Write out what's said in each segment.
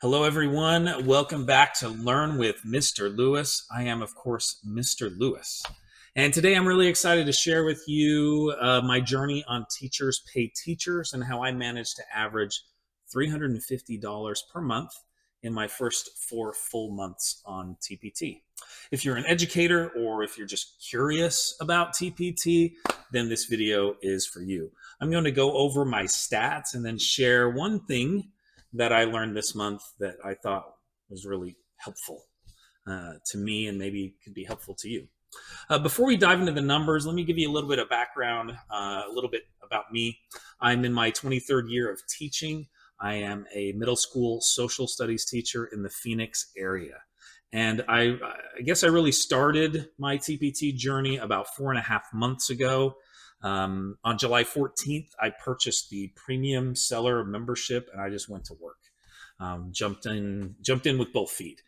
Hello, everyone. Welcome back to Learn with Mr. Lewis. I am, of course, Mr. Lewis. And today I'm really excited to share with you my journey on Teachers Pay Teachers and how I managed to average $350 per month in my first 4 full months on TPT. If you're an educator or if you're just curious about TPT, then this video is for you. I'm going to go over my stats and then share one thing that I learned this month that I thought was really helpful to me and maybe could be helpful to you. Before we dive into the numbers, let me give you a little bit of background, a little bit about me. I'm in my 23rd year of teaching. I am a middle school social studies teacher in the Phoenix area. And I guess I really started my TPT journey about 4.5 months ago. On July 14th, I purchased the premium seller membership and I just went to work. Jumped in with both feet.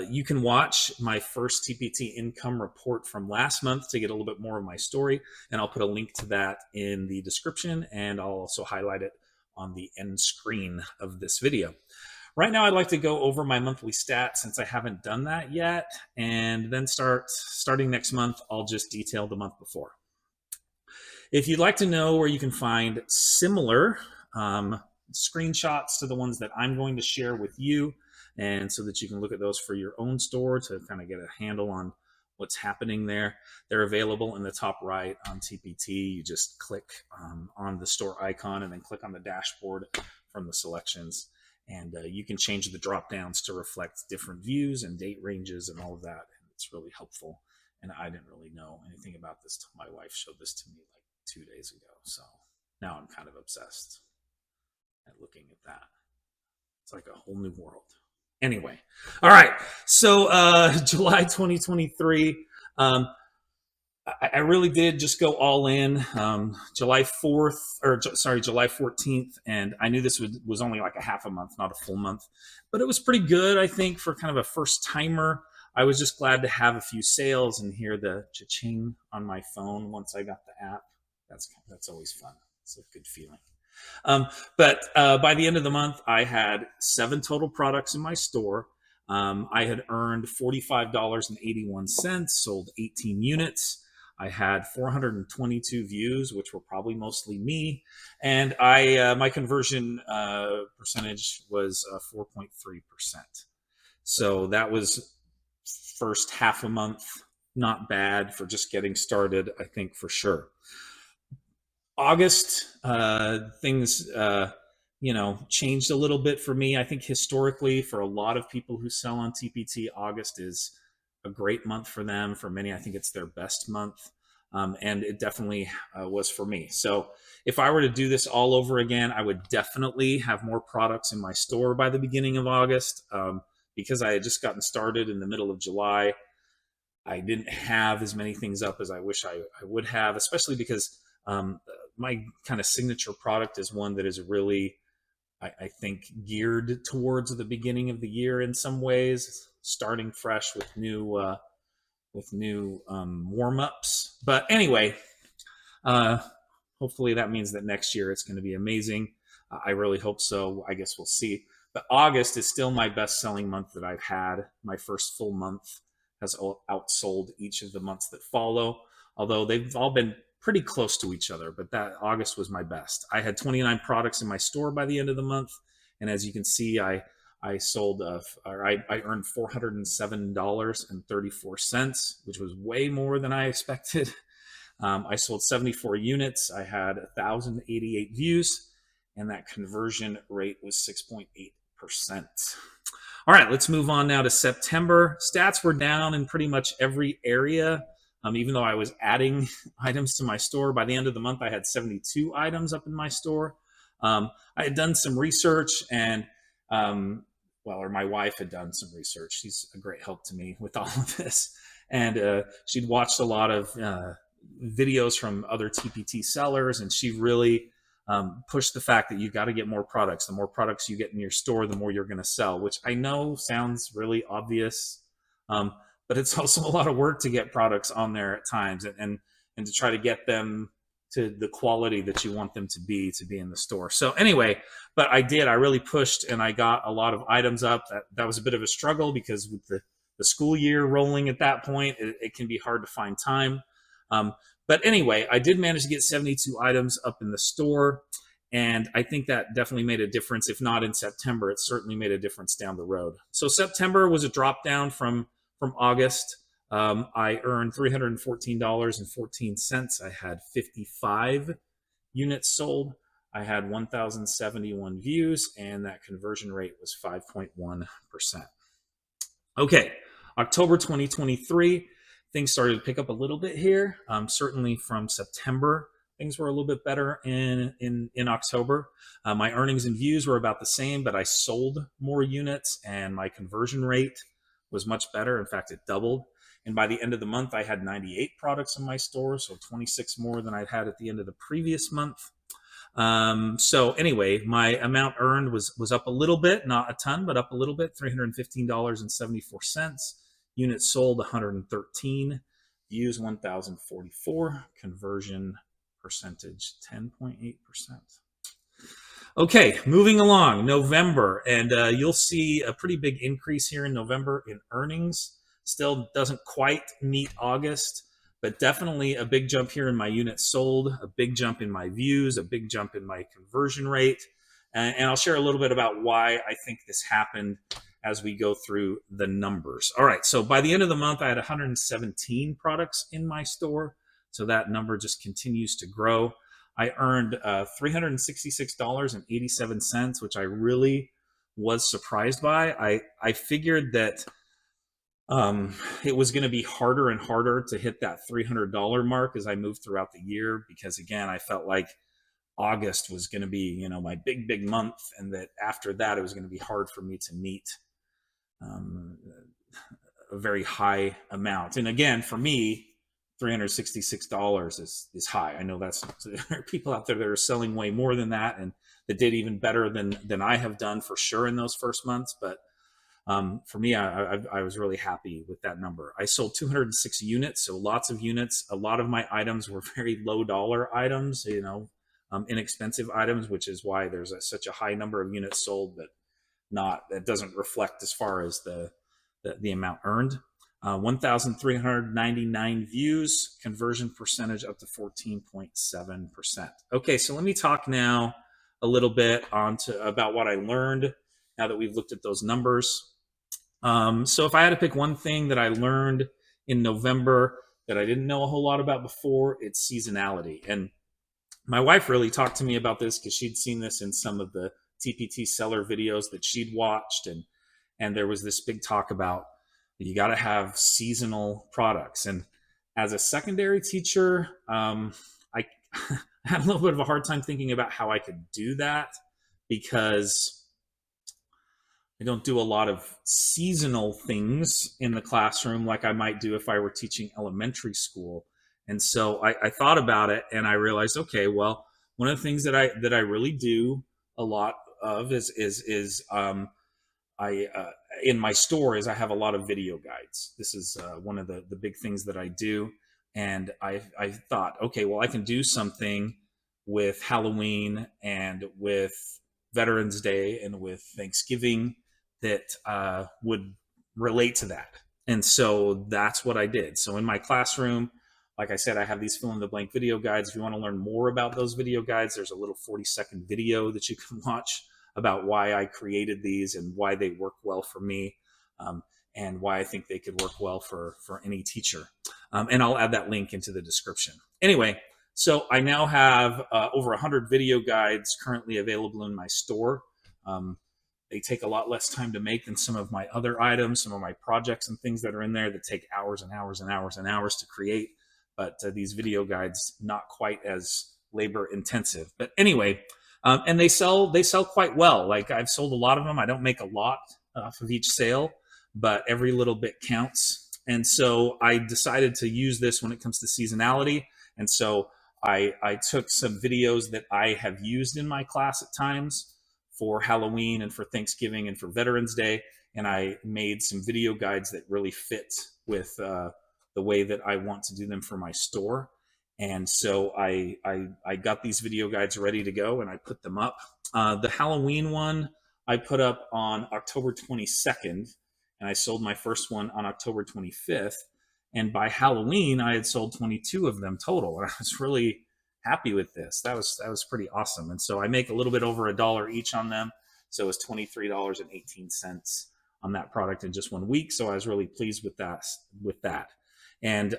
You can watch my first TPT income report from last month to get a little bit more of my story, and I'll put a link to that in the description, and I'll also highlight it on the end screen of this video. Right now, I'd like to go over my monthly stats since I haven't done that yet, and then starting next month, I'll just detail the month before. If you'd like to know where you can find similar screenshots to the ones that I'm going to share with you, and so that you can look at those for your own store to kind of get a handle on what's happening there, they're available in the top right on TPT. You just click on the store icon and then click on the dashboard from the selections, and you can change the drop downs to reflect different views and date ranges and all of that. And it's really helpful. And I didn't really know anything about this till my wife showed this to me like 2 days ago. So now I'm kind of obsessed at looking at that. It's like a whole new world. Anyway, all right. So July 2023, I really did just go all in. July 14th, and I knew this was only like a half a month, not a full month, but it was pretty good, I think, for kind of a first timer. I was just glad to have a few sales and hear the cha-ching on my phone once I got the app. That's always fun. It's a good feeling. But by the end of the month, I had 7 total products in my store. I had earned $45.81, sold 18 units. I had 422 views, which were probably mostly me, and my conversion percentage was 4.3%. So that was first half a month, not bad for just getting started, I think, for sure. August, things changed a little bit for me. I think historically, for a lot of people who sell on TPT, August is a great month for them. For many, I think it's their best month, and it definitely was for me. So if I were to do this all over again, I would definitely have more products in my store by the beginning of August. Because I had just gotten started in the middle of July, I didn't have as many things up as I wish I would have, especially because my kind of signature product is one that is really, I think, geared towards the beginning of the year in some ways, starting fresh with new warm-ups. But anyway, hopefully that means that next year it's going to be amazing. I really hope so. I guess we'll see. But August is still my best-selling month that I've had. My first full month has outsold each of the months that follow, although they've all been pretty close to each other, but that August was my best. I had 29 products in my store by the end of the month, and as you can see, I earned $407.34, which was way more than I expected. I sold 74 units. I had 1,088 views, and that conversion rate was 6.8%. All right, let's move on now to September. Stats were down in pretty much every area. Even though I was adding items to my store, by the end of the month, I had 72 items up in my store. I had done some research and, or my wife had done some research. She's a great help to me with all of this. And she'd watched a lot of videos from other TPT sellers, and she really pushed the fact that you've got to get more products. The more products you get in your store, the more you're going to sell, which I know sounds really obvious. But it's also a lot of work to get products on there at times and to try to get them to the quality that you want them to be in the store. So anyway, but I really pushed, and I got a lot of items up. That was a bit of a struggle because with the school year rolling at that point, it can be hard to find time. But anyway, I did manage to get 72 items up in the store. And I think that definitely made a difference. If not in September, it certainly made a difference down the road. So September was a drop down from August. I earned $314.14. I had 55 units sold. I had 1,071 views, and that conversion rate was 5.1%. Okay, October 2023, things started to pick up a little bit here. Certainly from September, things were a little bit better in October. My earnings and views were about the same, but I sold more units, and my conversion rate was much better. In fact, it doubled. And by the end of the month, I had 98 products in my store, so 26 more than I'd had at the end of the previous month. So anyway, my amount earned was up a little bit, not a ton, but up a little bit, $315.74. Units sold 113, views 1,044, conversion percentage 10.8%. Okay, moving along, November, and you'll see a pretty big increase here in November in earnings. Still doesn't quite meet August, but definitely a big jump here in my units sold, a big jump in my views, a big jump in my conversion rate. And I'll share a little bit about why I think this happened as we go through the numbers. All right, so by the end of the month, I had 117 products in my store. So that number just continues to grow. I earned $366.87, which I really was surprised by. I figured that it was going to be harder and harder to hit that $300 mark as I moved throughout the year, because again, I felt like August was going to be, my big month, and that after that, it was going to be hard for me to meet a very high amount. And again, for me, $366 is high. I know there are people out there that are selling way more than that, and that did even better than I have done for sure in those first months. But for me, I was really happy with that number. I sold 206 units, so lots of units. A lot of my items were very low dollar items, inexpensive items, which is why there's such a high number of units sold, but that doesn't reflect as far as the amount earned. 1,399 views, conversion percentage up to 14.7%. Okay, so let me talk now a little bit about what I learned now that we've looked at those numbers. So if I had to pick one thing that I learned in November that I didn't know a whole lot about before, it's seasonality. And my wife really talked to me about this because she'd seen this in some of the TPT seller videos that she'd watched. And there was this big talk about you got to have seasonal products. And as a secondary teacher, I had a little bit of a hard time thinking about how I could do that, because I don't do a lot of seasonal things in the classroom like I might do if I were teaching elementary school. And so I thought about it, and I realized, okay, well, one of the things that I really do a lot of is in my store is I have a lot of video guides. This is one of the big things that I do. And I thought, okay, well, I can do something with Halloween and with Veterans Day and with Thanksgiving that would relate to that. And so that's what I did. So in my classroom, like I said, I have these fill in the blank video guides. If you want to learn more about those video guides, there's a little 40-second video that you can watch about why I created these and why they work well for me, and why I think they could work well for any teacher. And I'll add that link into the description. Anyway, so I now have over 100 video guides currently available in my store. They take a lot less time to make than some of my other items, some of my projects and things that are in there that take hours and hours and hours and hours to create. But these video guides, not quite as labor intensive. But anyway, and they sell quite well. Like, I've sold a lot of them. I don't make a lot off of each sale, but every little bit counts. And so I decided to use this when it comes to seasonality. And so I took some videos that I have used in my class at times for Halloween and for Thanksgiving and for Veterans Day, and I made some video guides that really fit with the way that I want to do them for my store. And so I got these video guides ready to go, and I put them up. The Halloween one I put up on October 22nd, and I sold my first one on October 25th. And by Halloween, I had sold 22 of them total, and I was really happy with this. That was pretty awesome. And so I make a little bit over $1 each on them, so it was $23.18 on that product in just 1 week. So I was really pleased with that. And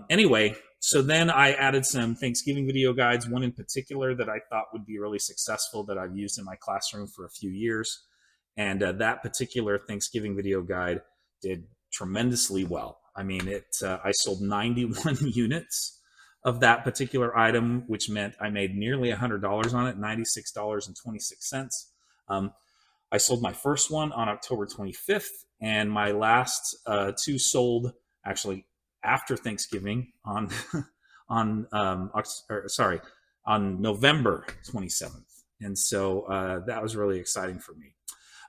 anyway, so then I added some Thanksgiving video guides, one in particular that I thought would be really successful that I've used in my classroom for a few years. And that particular Thanksgiving video guide did tremendously well. I mean, I sold 91 units of that particular item, which meant I made nearly $100 on it, $96.26. I sold my first one on October 25th, and my last two sold actually after Thanksgiving on on November 27th. And so that was really exciting for me.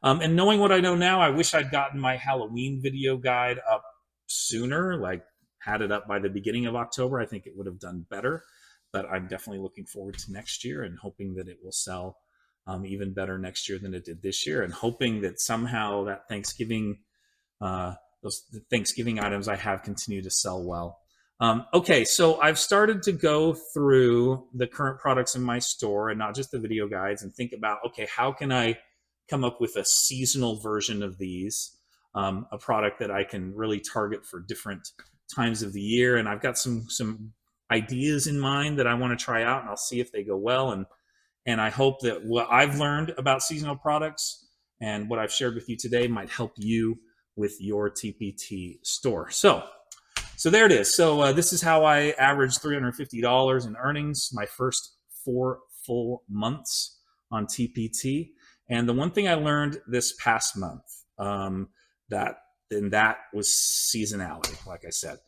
And knowing what I know now, I wish I'd gotten my Halloween video guide up sooner, like had it up by the beginning of October. I think it would have done better, but I'm definitely looking forward to next year and hoping that it will sell even better next year than it did this year, and hoping that somehow that Thanksgiving, those Thanksgiving items I have continue to sell well. Okay, so I've started to go through the current products in my store and not just the video guides and think about, okay, how can I come up with a seasonal version of these, a product that I can really target for different times of the year. And I've got some ideas in mind that I want to try out, and I'll see if they go well. And I hope that what I've learned about seasonal products and what I've shared with you today might help you with your TPT store. So there it is. So this is how I averaged $350 in earnings my first 4 full months on TPT. And the one thing I learned this past month, that was seasonality, like I said.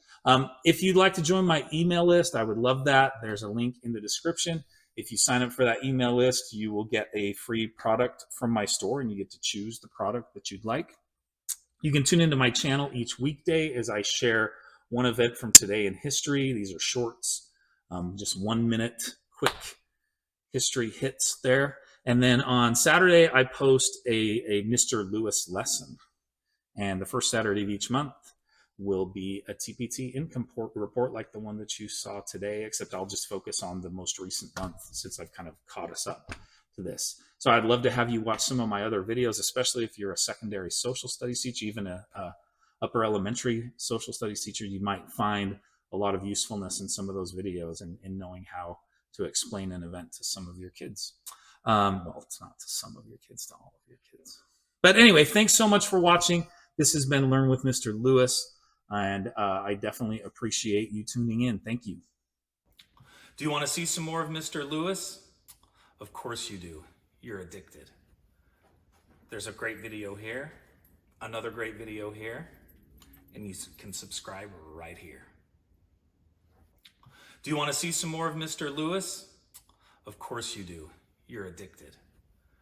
If you'd like to join my email list, I would love that. There's a link in the description. If you sign up for that email list, you will get a free product from my store, and you get to choose the product that you'd like. You can tune into my channel each weekday as I share one event from today in history. These are shorts, just 1 minute quick history hits there. And then on Saturday, I post a Mr. Lewis lesson. And the first Saturday of each month will be a TPT Income Report like the one that you saw today, except I'll just focus on the most recent month since I've kind of caught us up to this. So I'd love to have you watch some of my other videos, especially if you're a secondary social studies teacher, even a upper elementary social studies teacher. You might find a lot of usefulness in some of those videos and in knowing how to explain an event to some of your kids. Well, it's not to some of your kids, to all of your kids. But anyway, thanks so much for watching. This has been Learn with Mr. Lewis, and I definitely appreciate you tuning in. Thank you. Do you want to see some more of Mr. Lewis? Of course you do. You're addicted. There's a great video here, another great video here, and you can subscribe right here. Do you want to see some more of Mr. Lewis? Of course you do. You're addicted.